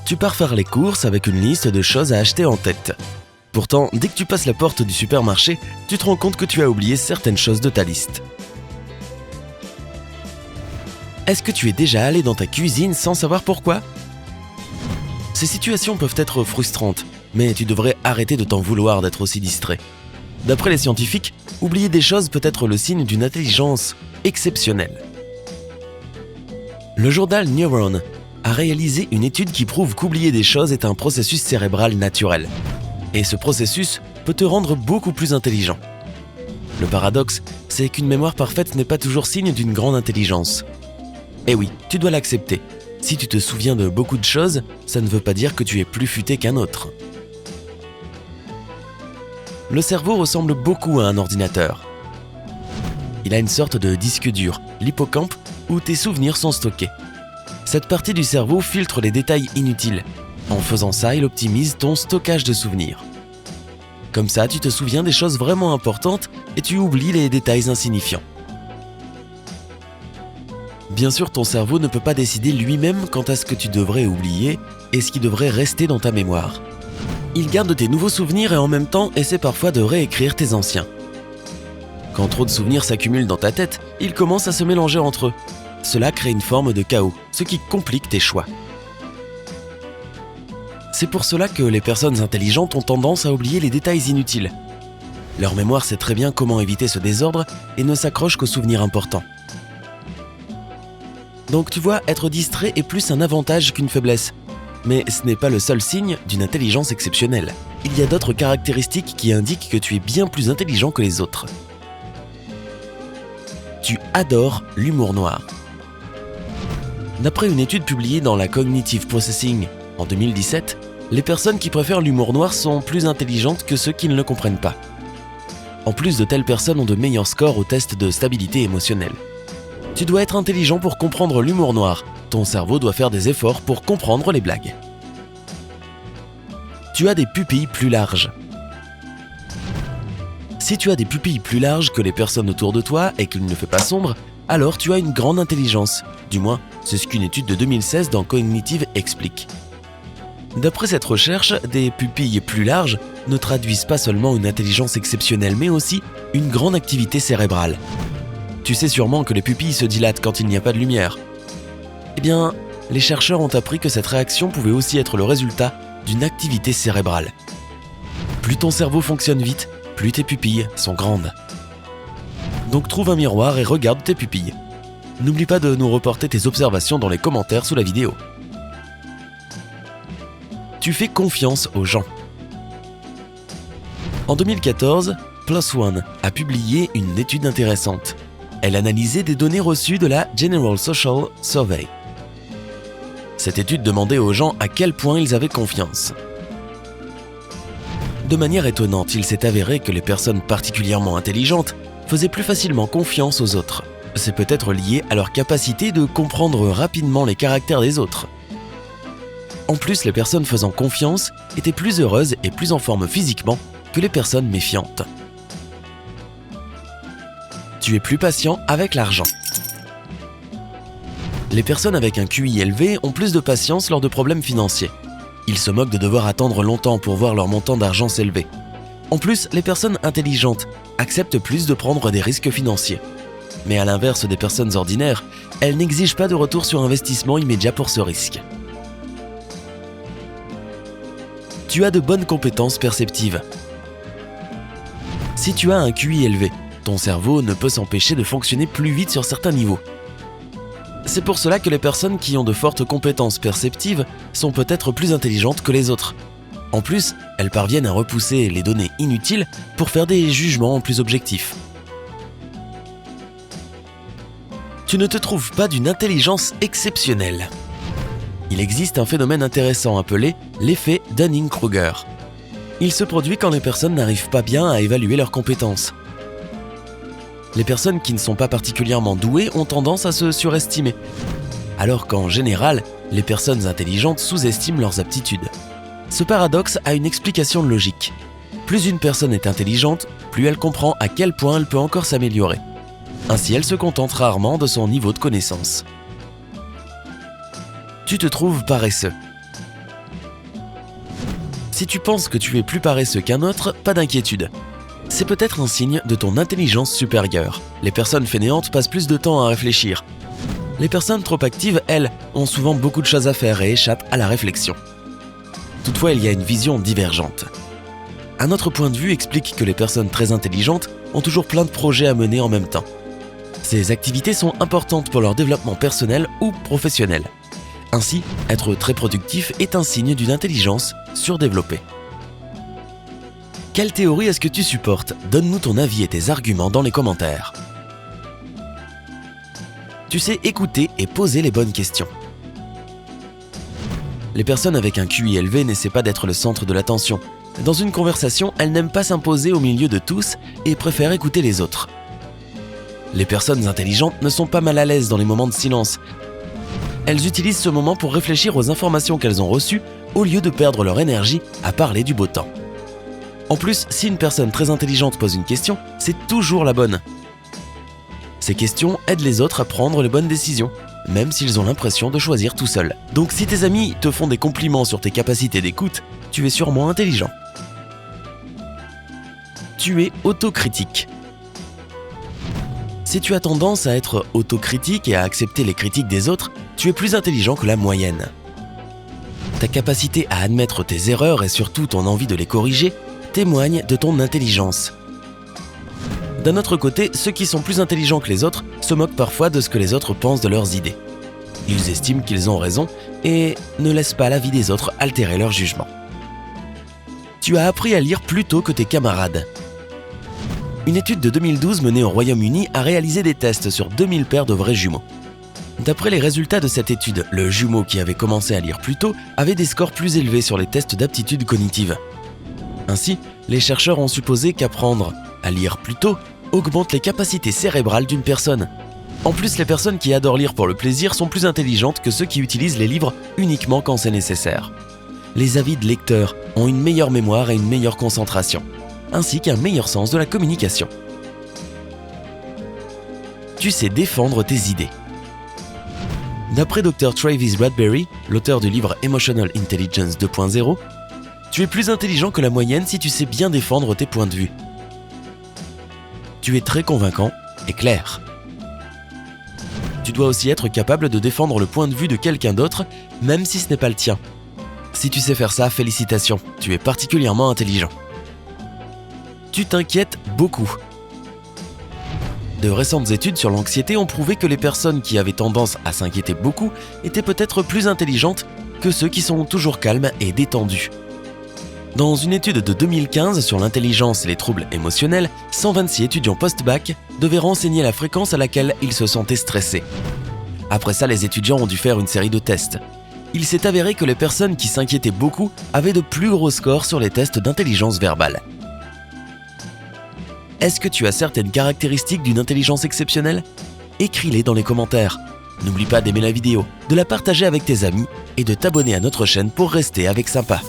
Tu pars faire les courses avec une liste de choses à acheter en tête. Pourtant, dès que tu passes la porte du supermarché, tu te rends compte que tu as oublié certaines choses de ta liste. Est-ce que tu es déjà allé dans ta cuisine sans savoir pourquoi ? Ces situations peuvent être frustrantes, mais tu devrais arrêter de t'en vouloir d'être aussi distrait. D'après les scientifiques, oublier des choses peut être le signe d'une intelligence exceptionnelle. Le journal Neuron a réalisé une étude qui prouve qu'oublier des choses est un processus cérébral naturel. Et ce processus peut te rendre beaucoup plus intelligent. Le paradoxe, c'est qu'une mémoire parfaite n'est pas toujours signe d'une grande intelligence. Eh oui, tu dois l'accepter. Si tu te souviens de beaucoup de choses, ça ne veut pas dire que tu es plus futé qu'un autre. Le cerveau ressemble beaucoup à un ordinateur. Il a une sorte de disque dur, l'hippocampe, où tes souvenirs sont stockés. Cette partie du cerveau filtre les détails inutiles. En faisant ça, il optimise ton stockage de souvenirs. Comme ça, tu te souviens des choses vraiment importantes et tu oublies les détails insignifiants. Bien sûr, ton cerveau ne peut pas décider lui-même quant à ce que tu devrais oublier et ce qui devrait rester dans ta mémoire. Il garde tes nouveaux souvenirs et en même temps essaie parfois de réécrire tes anciens. Quand trop de souvenirs s'accumulent dans ta tête, ils commencent à se mélanger entre eux. Cela crée une forme de chaos, ce qui complique tes choix. C'est pour cela que les personnes intelligentes ont tendance à oublier les détails inutiles. Leur mémoire sait très bien comment éviter ce désordre et ne s'accroche qu'aux souvenirs importants. Donc tu vois, être distrait est plus un avantage qu'une faiblesse. Mais ce n'est pas le seul signe d'une intelligence exceptionnelle. Il y a d'autres caractéristiques qui indiquent que tu es bien plus intelligent que les autres. Tu adores l'humour noir. D'après une étude publiée dans la Cognitive Processing en 2017, les personnes qui préfèrent l'humour noir sont plus intelligentes que ceux qui ne le comprennent pas. En plus, de telles personnes ont de meilleurs scores au test de stabilité émotionnelle. Tu dois être intelligent pour comprendre l'humour noir. Ton cerveau doit faire des efforts pour comprendre les blagues. Tu as des pupilles plus larges. Si tu as des pupilles plus larges que les personnes autour de toi et qu'il ne fait pas sombre, alors tu as une grande intelligence. Du moins, c'est ce qu'une étude de 2016 dans Cognitive explique. D'après cette recherche, des pupilles plus larges ne traduisent pas seulement une intelligence exceptionnelle, mais aussi une grande activité cérébrale. Tu sais sûrement que les pupilles se dilatent quand il n'y a pas de lumière. Eh bien, les chercheurs ont appris que cette réaction pouvait aussi être le résultat d'une activité cérébrale. Plus ton cerveau fonctionne vite, plus tes pupilles sont grandes. Donc trouve un miroir et regarde tes pupilles. N'oublie pas de nous reporter tes observations dans les commentaires sous la vidéo. Tu fais confiance aux gens. En 2014, PLOS ONE a publié une étude intéressante. Elle analysait des données reçues de la General Social Survey. Cette étude demandait aux gens à quel point ils avaient confiance. De manière étonnante, il s'est avéré que les personnes particulièrement intelligentes faisaient plus facilement confiance aux autres. C'est peut-être lié à leur capacité de comprendre rapidement les caractères des autres. En plus, les personnes faisant confiance étaient plus heureuses et plus en forme physiquement que les personnes méfiantes. Tu es plus patient avec l'argent. Les personnes avec un QI élevé ont plus de patience lors de problèmes financiers. Ils se moquent de devoir attendre longtemps pour voir leur montant d'argent s'élever. En plus, les personnes intelligentes acceptent plus de prendre des risques financiers. Mais à l'inverse des personnes ordinaires, elles n'exigent pas de retour sur investissement immédiat pour ce risque. Tu as de bonnes compétences perceptives. Si tu as un QI élevé, ton cerveau ne peut s'empêcher de fonctionner plus vite sur certains niveaux. C'est pour cela que les personnes qui ont de fortes compétences perceptives sont peut-être plus intelligentes que les autres. En plus, elles parviennent à repousser les données inutiles pour faire des jugements plus objectifs. Tu ne te trouves pas d'une intelligence exceptionnelle. Il existe un phénomène intéressant appelé l'effet Dunning-Kruger. Il se produit quand les personnes n'arrivent pas bien à évaluer leurs compétences. Les personnes qui ne sont pas particulièrement douées ont tendance à se surestimer, alors qu'en général, les personnes intelligentes sous-estiment leurs aptitudes. Ce paradoxe a une explication logique. Plus une personne est intelligente, plus elle comprend à quel point elle peut encore s'améliorer. Ainsi, elle se contente rarement de son niveau de connaissance. Tu te trouves paresseux. Si tu penses que tu es plus paresseux qu'un autre, pas d'inquiétude. C'est peut-être un signe de ton intelligence supérieure. Les personnes fainéantes passent plus de temps à réfléchir. Les personnes trop actives, elles, ont souvent beaucoup de choses à faire et échappent à la réflexion. Toutefois, il y a une vision divergente. Un autre point de vue explique que les personnes très intelligentes ont toujours plein de projets à mener en même temps. Ces activités sont importantes pour leur développement personnel ou professionnel. Ainsi, être très productif est un signe d'une intelligence surdéveloppée. Quelle théorie est-ce que tu supportes? Donne-nous ton avis et tes arguments dans les commentaires. Tu sais écouter et poser les bonnes questions. Les personnes avec un QI élevé n'essaient pas d'être le centre de l'attention. Dans une conversation, elles n'aiment pas s'imposer au milieu de tous et préfèrent écouter les autres. Les personnes intelligentes ne sont pas mal à l'aise dans les moments de silence. Elles utilisent ce moment pour réfléchir aux informations qu'elles ont reçues au lieu de perdre leur énergie à parler du beau temps. En plus, si une personne très intelligente pose une question, c'est toujours la bonne. Ces questions aident les autres à prendre les bonnes décisions, même s'ils ont l'impression de choisir tout seuls. Donc si tes amis te font des compliments sur tes capacités d'écoute, tu es sûrement intelligent. Tu es autocritique. Si tu as tendance à être autocritique et à accepter les critiques des autres, tu es plus intelligent que la moyenne. Ta capacité à admettre tes erreurs et surtout ton envie de les corriger témoigne de ton intelligence. D'un autre côté, ceux qui sont plus intelligents que les autres se moquent parfois de ce que les autres pensent de leurs idées. Ils estiment qu'ils ont raison et ne laissent pas la vie des autres altérer leur jugement. Tu as appris à lire plus tôt que tes camarades. Une étude de 2012 menée au Royaume-Uni a réalisé des tests sur 2000 paires de vrais jumeaux. D'après les résultats de cette étude, le jumeau qui avait commencé à lire plus tôt avait des scores plus élevés sur les tests d'aptitude cognitive. Ainsi, les chercheurs ont supposé qu'apprendre à lire plus tôt augmente les capacités cérébrales d'une personne. En plus, les personnes qui adorent lire pour le plaisir sont plus intelligentes que ceux qui utilisent les livres uniquement quand c'est nécessaire. Les avides lecteurs ont une meilleure mémoire et une meilleure concentration, ainsi qu'un meilleur sens de la communication. Tu sais défendre tes idées. D'après Dr. Travis Bradberry, l'auteur du livre Emotional Intelligence 2.0, tu es plus intelligent que la moyenne si tu sais bien défendre tes points de vue. Tu es très convaincant et clair. Tu dois aussi être capable de défendre le point de vue de quelqu'un d'autre, même si ce n'est pas le tien. Si tu sais faire ça, félicitations, tu es particulièrement intelligent. Tu t'inquiètes beaucoup. De récentes études sur l'anxiété ont prouvé que les personnes qui avaient tendance à s'inquiéter beaucoup étaient peut-être plus intelligentes que ceux qui sont toujours calmes et détendus. Dans une étude de 2015 sur l'intelligence et les troubles émotionnels, 126 étudiants post-bac devaient renseigner la fréquence à laquelle ils se sentaient stressés. Après ça, les étudiants ont dû faire une série de tests. Il s'est avéré que les personnes qui s'inquiétaient beaucoup avaient de plus gros scores sur les tests d'intelligence verbale. Est-ce que tu as certaines caractéristiques d'une intelligence exceptionnelle? Écris-les dans les commentaires. N'oublie pas d'aimer la vidéo, de la partager avec tes amis et de t'abonner à notre chaîne pour rester avec Sympa.